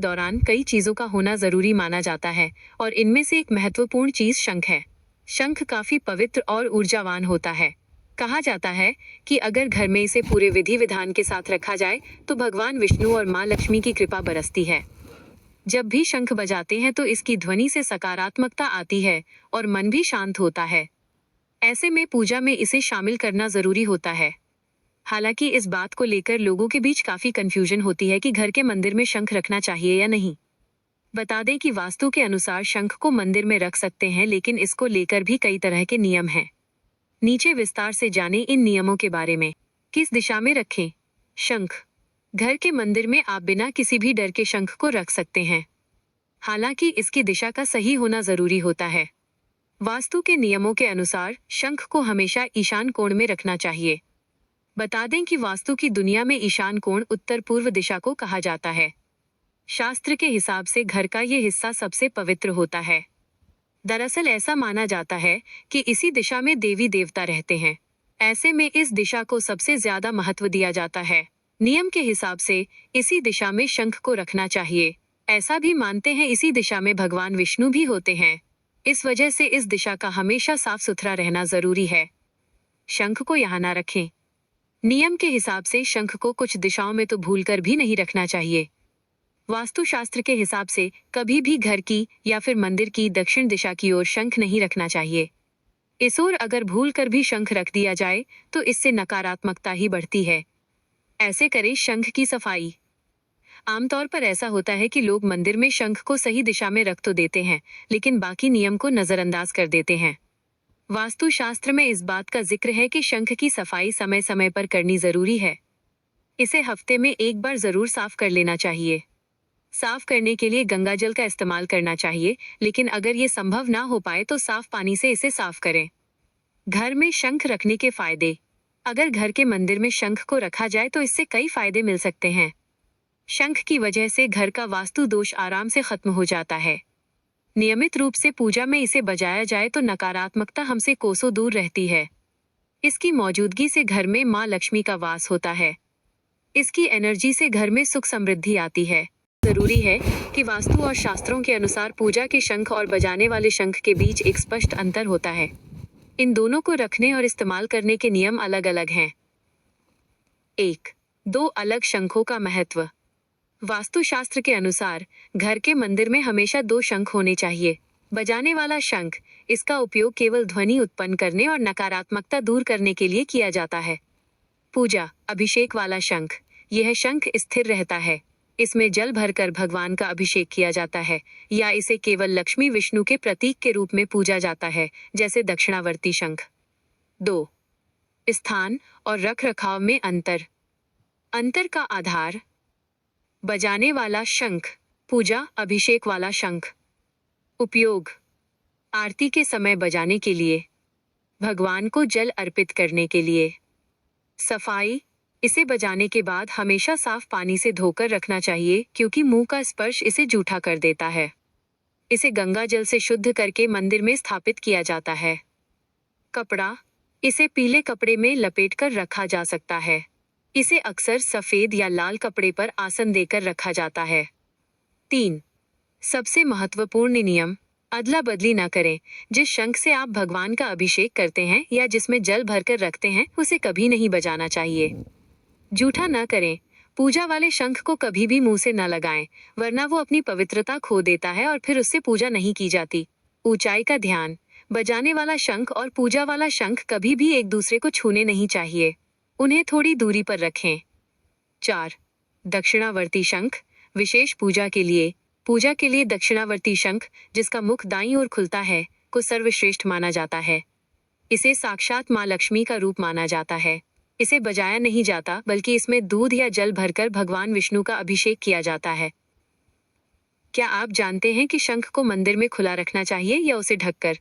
दौरान कई चीजों का होना जरूरी माना जाता है और इनमें से एक महत्वपूर्ण चीज शंख है। शंख काफी पवित्र और ऊर्जावान होता है। कहा जाता है कि अगर घर में इसे पूरे विधि विधान के साथ रखा जाए तो भगवान विष्णु और माँ लक्ष्मी की कृपा बरसती है। जब भी शंख बजाते हैं तो इसकी ध्वनि से सकारात्मकता आती है और मन भी शांत होता है। ऐसे में पूजा में इसे शामिल करना जरूरी होता है। हालांकि इस बात को लेकर लोगों के बीच काफी कंफ्यूजन होती है कि घर के मंदिर में शंख रखना चाहिए या नहीं। बता दें कि वास्तु के अनुसार शंख को मंदिर में रख सकते हैं, लेकिन इसको लेकर भी कई तरह के नियम हैं। नीचे विस्तार से जानें इन नियमों के बारे में। किस दिशा में रखें शंख? घर के मंदिर में आप बिना किसी भी डर के शंख को रख सकते हैं। हालांकि इसकी दिशा का सही होना जरूरी होता है। वास्तु के नियमों के अनुसार शंख को हमेशा ईशान कोण में रखना चाहिए। बता दें कि वास्तु की दुनिया में ईशान कोण उत्तर पूर्व दिशा को कहा जाता है। शास्त्र के हिसाब से घर का ये हिस्सा सबसे पवित्र होता है। दरअसल ऐसा माना जाता है कि इसी दिशा में देवी देवता रहते हैं। ऐसे में इस दिशा को सबसे ज्यादा महत्व दिया जाता है। नियम के हिसाब से इसी दिशा में शंख को रखना चाहिए। ऐसा भी मानते हैं इसी दिशा में भगवान विष्णु भी होते हैं। इस वजह से इस दिशा का हमेशा साफ सुथरा रहना जरूरी है। शंख को यहाँ ना रखें। नियम के हिसाब से शंख को कुछ दिशाओं में तो भूलकर भी नहीं रखना चाहिए। वास्तुशास्त्र के हिसाब से कभी भी घर की या फिर मंदिर की दक्षिण दिशा की ओर शंख नहीं रखना चाहिए। इस ओर अगर भूलकर भी शंख रख दिया जाए तो इससे नकारात्मकता ही बढ़ती है। ऐसे करें शंख की सफाई। आमतौर पर ऐसा होता है कि लोग मंदिर में शंख को सही दिशा में रख तो देते हैं, लेकिन बाकी नियम को नजरअंदाज कर देते हैं। वास्तुशास्त्र में इस बात का जिक्र है कि शंख की सफाई समय समय पर करनी जरूरी है। इसे हफ्ते में एक बार जरूर साफ कर लेना चाहिए। साफ करने के लिए गंगा जल का इस्तेमाल करना चाहिए, लेकिन अगर ये संभव ना हो पाए तो साफ पानी से इसे साफ करें। घर में शंख रखने के फायदे। अगर घर के मंदिर में शंख को रखा जाए तो इससे कई फायदे मिल सकते हैं। शंख की वजह से घर का वास्तु दोष आराम से खत्म हो जाता है। नियमित रूप से पूजा में इसे बजाया जाए तो नकारात्मकता हमसे कोसों दूर रहती है। इसकी मौजूदगी से घर में माँ लक्ष्मी का वास होता है। इसकी एनर्जी से घर में सुख समृद्धि आती है। जरूरी है कि वास्तु और शास्त्रों के अनुसार पूजा के शंख और बजाने वाले शंख के बीच एक स्पष्ट अंतर होता है। इन दोनों को रखने और इस्तेमाल करने के नियम अलग अलग हैं। 1. दो अलग शंखों का महत्व। वास्तुशास्त्र के अनुसार घर के मंदिर में हमेशा दो शंख होने चाहिए। बजाने वाला शंख, इसका उपयोग केवल ध्वनि उत्पन्न करने और नकारात्मकता दूर करने के लिए किया जाता है। पूजा अभिषेक वाला शंख, यह शंख स्थिर रहता है। इसमें जल भरकर भगवान का अभिषेक किया जाता है, या इसे केवल लक्ष्मी विष्णु के प्रतीक के रूप में पूजा जाता है, जैसे दक्षिणावर्ती शंख। 2. स्थान और रख रखाव में अंतर। अंतर का आधार। बजाने वाला शंख, पूजा अभिषेक वाला शंख। उपयोग आरती के समय बजाने के लिए, भगवान को जल अर्पित करने के लिए। सफाई, इसे बजाने के बाद हमेशा साफ पानी से धोकर रखना चाहिए, क्योंकि मुंह का स्पर्श इसे जूठा कर देता है। इसे गंगा जल से शुद्ध करके मंदिर में स्थापित किया जाता है। कपड़ा, इसे पीले कपड़े में लपेटकर रखा जा सकता है। इसे अक्सर सफेद या लाल कपड़े पर आसन देकर रखा जाता है। 3. सबसे महत्वपूर्ण नियम, अदला बदली न करें। जिस शंख से आप भगवान का अभिषेक करते हैं या जिसमें जल भरकर रखते हैं, उसे कभी नहीं बजाना चाहिए। जूठा न करें। पूजा वाले शंख को कभी भी मुंह से न लगाएं, वरना वो अपनी पवित्रता खो देता है और फिर उससे पूजा नहीं की जाती। ऊंचाई का ध्यान। बजाने वाला शंख और पूजा वाला शंख कभी भी एक दूसरे को छूने नहीं चाहिए। उन्हें थोड़ी दूरी पर रखें। 4. दक्षिणावर्ती शंख, विशेष पूजा के लिए। पूजा के लिए दक्षिणावर्ती शंख, जिसका मुख दाईं ओर खुलता है, को सर्वश्रेष्ठ माना जाता है। इसे साक्षात माँ लक्ष्मी का रूप माना जाता है। इसे बजाया नहीं जाता, बल्कि इसमें दूध या जल भरकर भगवान विष्णु का अभिषेक किया जाता है। क्या आप जानते हैं कि शंख को मंदिर में खुला रखना चाहिए या उसे ढककर?